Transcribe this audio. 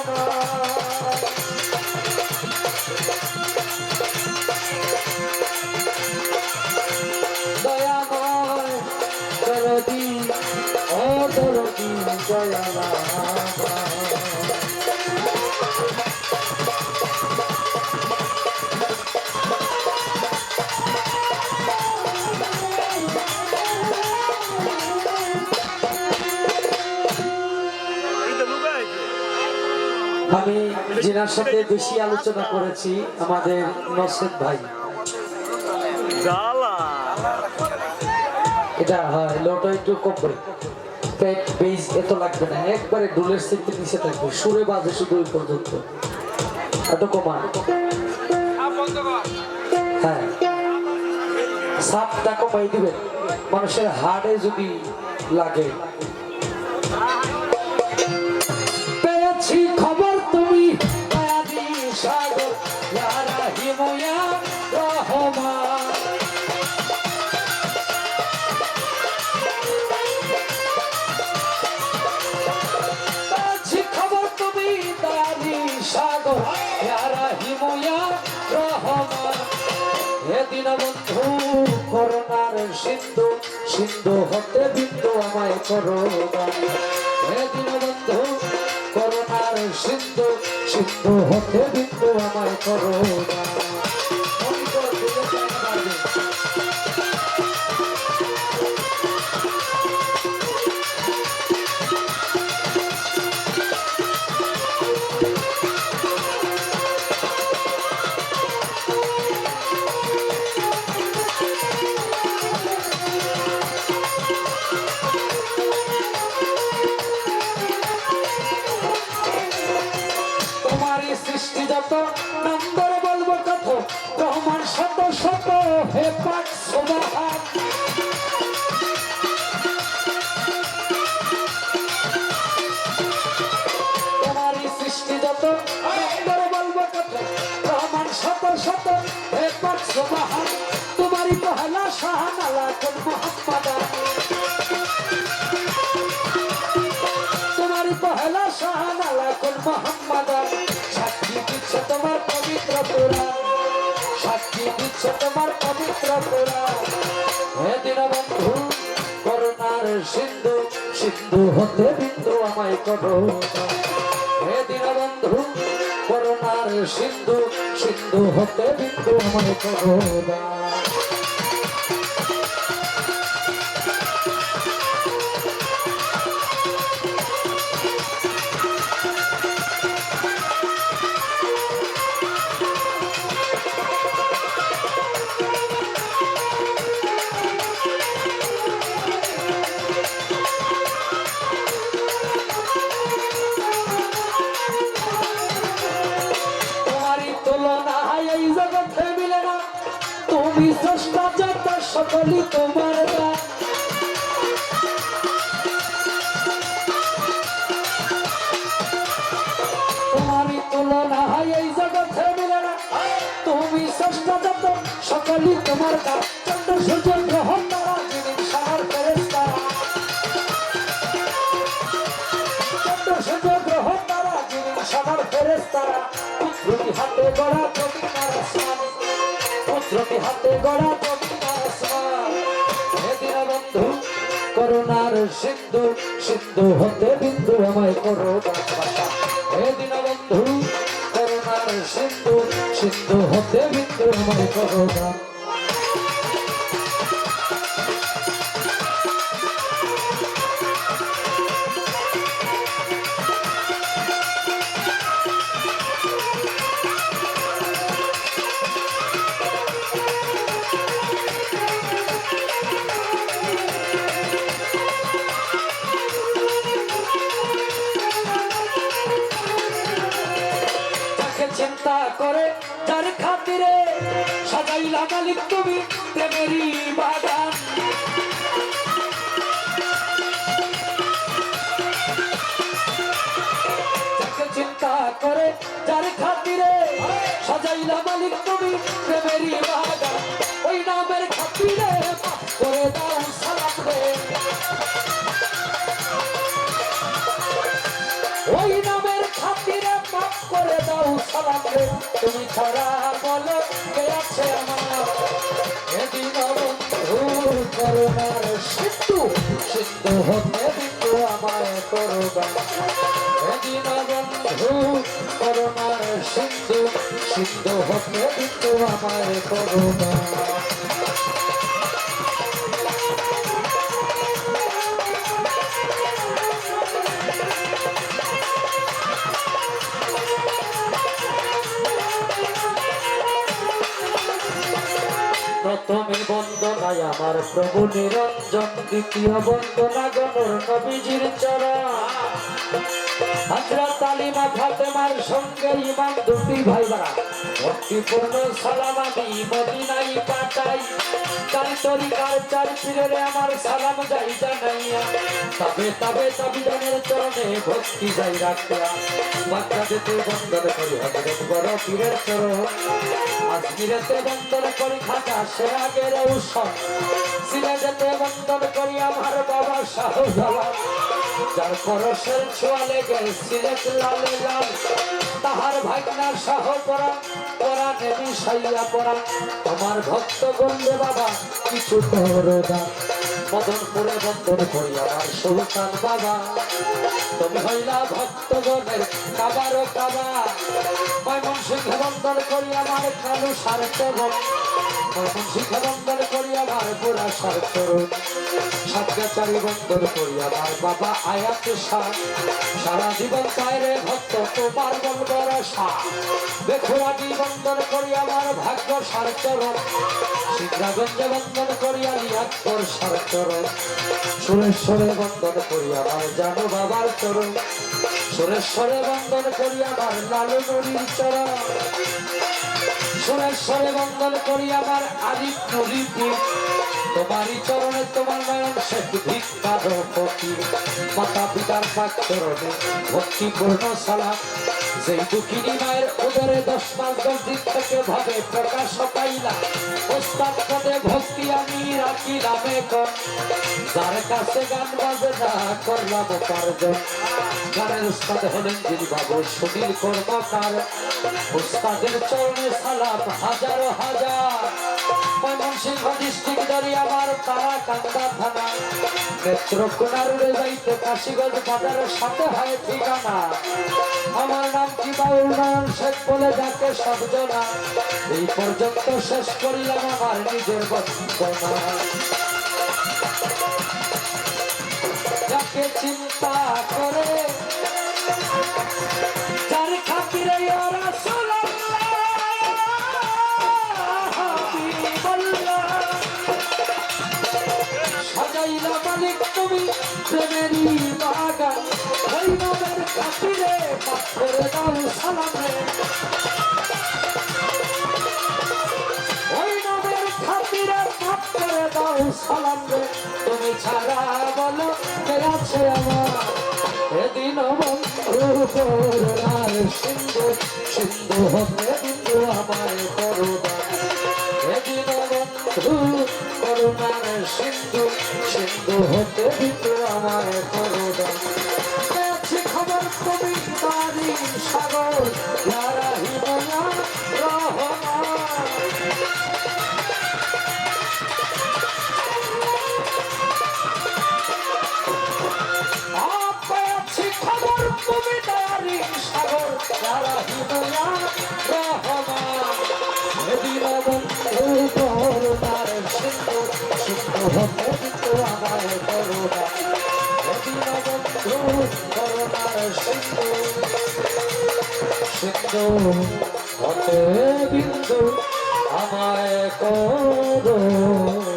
না। দয়াময় দরদি ও দরদি দয়ালা আমি যিনার সাথে বেশি আলোচনা করেছি আমাদের নসরত ভাই, এটা হয় লোটা একটু কম করে, বেজ এত লাগবে না, একবারে ডুলের সিটে নিচে থাকবে, সুরে বাজে শুধু ওই পর্যন্ত, এত কমান। হ্যাঁ, সাপটা কমাই দিবেন, মানুষের হাড়ে যদি লাগে। পেয়েছি খবর তুমি মায়াবী সাগর ইয়া রাহিম ইয়া রহমান। পেয়েছি খবর তুমি মায়াবী সাগর ইয়া রাহিম ইয়া রহমান। হে দীনবন্ধু করুণার সিন্ধু, সিন্ধু হতে বিন্দু আমায় করো দান। হে দীনবন্ধু করুণার সিন্ধু, সিন্ধু হতে বিন্দু আমায় করো দান। সৃষ্টি যত নম্বর বলবো কত, রহমান শত শত হে পাক সুবহান। তোমারই সৃষ্টি যত নম্বর বলবো কত, রহমান শত শত হে পাক সুবহান। তোমারই পহলা শাহান আলা কুল মুহাম্মাদান। তোমারই পহলা শাহান আলা কুল মুহাম্মাদান। সাক্ষী দিচ্ছে তোমার পবিত্র কোরআন, সাক্ষী দিচ্ছে তোমার পবিত্র কোরআন। হে দীনবন্ধু করুণার সিন্ধু, সিন্ধু হতে বিন্দু আমায় করো দান। হে দীনবন্ধু করুণার সিন্ধু, সিন্ধু হতে বিন্দু আমায় করো দান। এই জগতে মিলে না, তুমি স্রষ্টা যত সকলই তোমার দান। তোমারই তুলনা এই জগতে মিলে না, তুমি স্রষ্টা যত সকলই তোমার দান। চন্দ্র সূর্য গ্রহ তারা যিনি সার ফেরেশতারা, চন্দ্র সূর্য গ্রহ তারা যিনি সার ফেরেশতারা। পুত্রটি হাতে গড়া জমিনার আসমান, পুত্রটি হাতে গড়া জমিনার আসমান। হে দীনবন্ধু করুণার সিন্ধু, সিন্ধু হতে বিন্দু আমায় করো দান। হে দীনবন্ধু করুণার সিন্ধু, সিন্ধু হতে বিন্দু আমায় করো দান। চিন্তা করে যার খাতিরে সাজাইলা মালিক তুমি প্রেমেরই বাগান। চিন্তা করে যার খাতিরে সাজাইলা মালিক তুমি প্রেমেরই বাগান। ওই নামের খাতিরে করে দাও সালাম রে, ওই নামের খাতিরে সালাম রে তুমি ছাড়া বলো কে আছে আমার এদিন বন্ধু করুণার সিন্ধু সিন্ধু হতে বিন্দু আমায় করুণা এদিন বন্ধু করুণার সিন্ধু সিন্ধু হতে বিন্দু আমায় করুণা প্রথমে বন্দনায় আমার প্রভু নিরঞ্জন দ্বিতীয় বন্দনা গণর নবীজির চরণ হযরত আলী মা ফাতেমার সঙ্গে ইমাম দুটি ভাই বাড়া ভক্তিপূর্ণ সালাম আমি মদিনায় পাঠাই চার তরিকার চার পীরের আমার সালাম যাই জানাইয়া তবে তাবিদানের চরণে ভক্তি যাই রাখিয়া বাচ্চা যেতে বন্দন করি হযরত বড় পীরের চরণ আজমিরেতে বন্দন করি খাজা সেরাগের ঔষধ সিলেটেতে বন্দন করি আমার বাবা শাহজালাল যার পরশের ছোঁয়া লেগে সিলেট লালে লাল তাহার ভাগনার শাহ পরা পরা নেবি সাইয়া পরা আমার ভক্ত গন্ধে বাবা কিছু করোনা মদনপুরে বন্দন করি আমার সুলতান বাবা তুমি হইলা ভক্তগণের কাবারও কাবা ময়মনসিংহ বন্দন করি আমার কালু সার্থবন ময়মনসিংহ বন্দন করি আমার বুড়া সার্থরণ সাতগাছারি বন্দন করি আমার বাবা আয়াত শাহ সারা জীবন পায়রে ভক্ত তোমার বলবর শাহ বেখুরাটি বন্দন করি আমার ভাগ্য সার্থরণ সিংহাগঞ্জে বন্দন করি আলিয়াতপুর সার্থরণ সুরেশ্বরে বন্দন করি আমার জানো বাবার চরণ সুরেশ্বরে বন্দন করি আমার লালু নদীর চরণ সুরেশ্বরে বন্দন করি আমার আদিত নদীর তোমারই চরণে তোমার নয়ন শেখ ভিক্ষার ফকির মাতা পিতার পাক চরণে ভক্তিপূর্ণ সালাম যেই দুঃখিনী মায়ের উদরে 10 মাস 10 দিন থেকে ভাবে প্রকাশ পাইলা ওস্তাদ পদে ভক্তি আমি রাখিলাম এখন যার কাছে গান বাজে না করলাম উপার্জন গানের উস্তাদ হলেন যিনি বাবু সুনীল কর্মকার উস্তাদের চরণে সালাম হাজার হাজার ময়মনসিংহ ডিস্ট্রিক্ট ধরি আমার তারা কান্দা থানা নেত্রকোনার উড়ে যাইতে কাশীগঞ্জ বাজারের সাথে হয় ঠিকানা আমার নাম কি বাউল নয়ন শেখ বলে যাকে সব জনা এই পর্যন্ত শেষ করিলাম আমার নিজের বন্দনা যাকে চিন্তা করে যার খাতিরে সাজাইলা মালিক তুমি প্রেমেরই বাগান ওই নামের খাতিরে মাফ করে দাও সালাম রে ওই নামের খাতিরে মাফ করে দাও সালাম রে তুমি ছাড়া বলো কে আছে আমার এদিন বন্ধু করুণার সিন্ধু সিন্ধু হবে বিন্দু আমায় করুণা এদিন বন্ধু করুণার সিন্ধু সিন্ধু হতে বিন্দু আমায় করুণা পেয়েছি খবর তুমি তারি সাগর যারা হিময়া রহমান তুমি তারি সাগর যারা হিময়া রহমান এদিন বন্ধু করুণার সিন্ধু সিন্ধু হতে বিন্দু আমায় করুণা এদিন বন্ধু করুণার সিন্ধু সিন্ধু হতে বিন্দু আমায় করুণা